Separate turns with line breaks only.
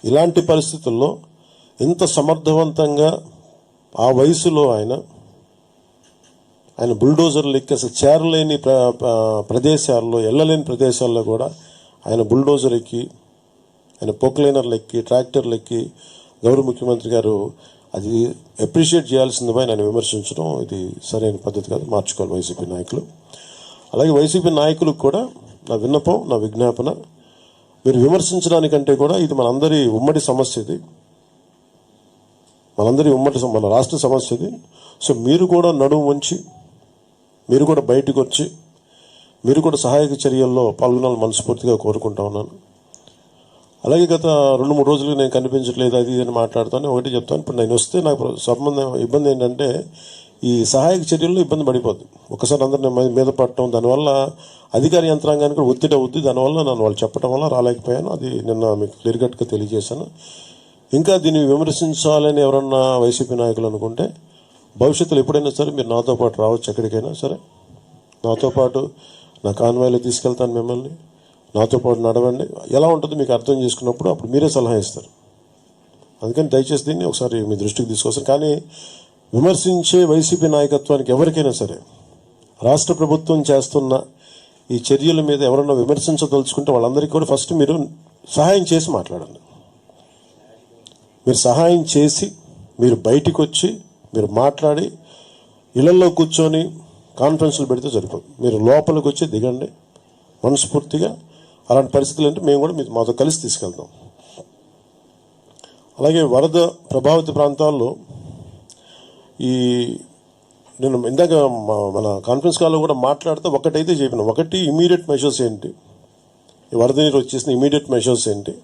ఇలాంటి పరిస్థితుల్లో ఇంత సమర్థవంతంగా ఆ వయసులో ఆయన బుల్డోజర్లు ఎక్కి అసలు చేరలేని ప్రదేశాల్లో, వెళ్ళలేని ప్రదేశాల్లో కూడా ఆయన బుల్డోజర్ ఎక్కి, ఆయన పోక్లైనర్లు ఎక్కి, ట్రాక్టర్లు ఎక్కి గౌరవ ముఖ్యమంత్రి గారు అది అప్రిషియేట్ చేయాల్సింది ఆయన విమర్శించడం ఇది సరైన పద్ధతి కాదు, మార్చుకోవాలి వైసీపీ నాయకులు. అలాగే వైసీపీ నాయకులకు కూడా నా విన్నపం, నా విజ్ఞాపన, మీరు విమర్శించడానికంటే కూడా ఇది మనందరి ఉమ్మడి సమస్య, ఇది మనందరి మన రాష్ట్ర సమస్య ఇది. సో మీరు కూడా నడుము వంచి, మీరు కూడా బయటకు వచ్చి, మీరు కూడా సహాయక చర్యల్లో పాల్గొనాలని మనస్ఫూర్తిగా కోరుకుంటా ఉన్నాను. అలాగే గత 2-3 రోజులుగా నేను కనిపించట్లేదు అది అని మాట్లాడుతాను. ఒకటి చెప్తాను, ఇప్పుడు నేను వస్తే నాకు ఇబ్బంది ఏంటంటే ఈ సహాయక చర్యల్లో ఇబ్బంది పడిపోద్ది. ఒకసారి అందరిని మీద పడటం, దానివల్ల అధికార యంత్రాంగానికి కూడా ఒత్తిడి అవుద్ది. దానివల్ల నన్ను వాళ్ళు చెప్పడం వల్ల రాలేకపోయాను. అది నిన్న మీకు క్లియర్ కట్గా తెలియజేశాను. ఇంకా దీన్ని విమర్శించాలని ఎవరన్నా వైసీపీ నాయకులు అనుకుంటే భవిష్యత్తులో ఎప్పుడైనా సరే మీరు నాతో పాటు రావచ్చు, ఎక్కడికైనా సరే నాతో పాటు నా కాన్వాయ్లో తీసుకెళ్తాను మిమ్మల్ని, నాతో పాటు నడవండి. ఎలా ఉంటుందో మీకు అర్థం చేసుకున్నప్పుడు అప్పుడు మీరే సలహా ఇస్తారు. అందుకని దయచేసి దీన్ని ఒకసారి మీ దృష్టికి తీసుకొస్తాను. కానీ విమర్శించే వైసీపీ నాయకత్వానికి ఎవరికైనా సరే రాష్ట్ర ప్రభుత్వం చేస్తున్న ఈ చర్యల మీద ఎవరన్నా విమర్శించదలుచుకుంటే వాళ్ళందరికీ కూడా ఫస్ట్ మీరు సహాయం చేసి మాట్లాడండి. మీరు సహాయం చేసి మీరు బయటికి వచ్చి మీరు మాట్లాడి ఇళ్లలో కూర్చొని కాన్ఫరెన్స్లు పెడితే సరిపోదు. మీరు లోపలికి వచ్చి దిగండి మనస్ఫూర్తిగా. అలాంటి పరిస్థితులు అంటే మేము కూడా మాతో కలిసి తీసుకెళ్తాం. అలాగే వరద ప్రభావిత ప్రాంతాల్లో నేను ఇందాక మన కాన్ఫరెన్స్ కాల్లో కూడా మాట్లాడితే ఒకటైతే చెప్పిన, ఒకటి ఇమీడియట్ మెషర్స్ ఏంటి, ఈ వరద నీరు వచ్చేసిన ఇమీడియట్ మెషర్స్ ఏంటి,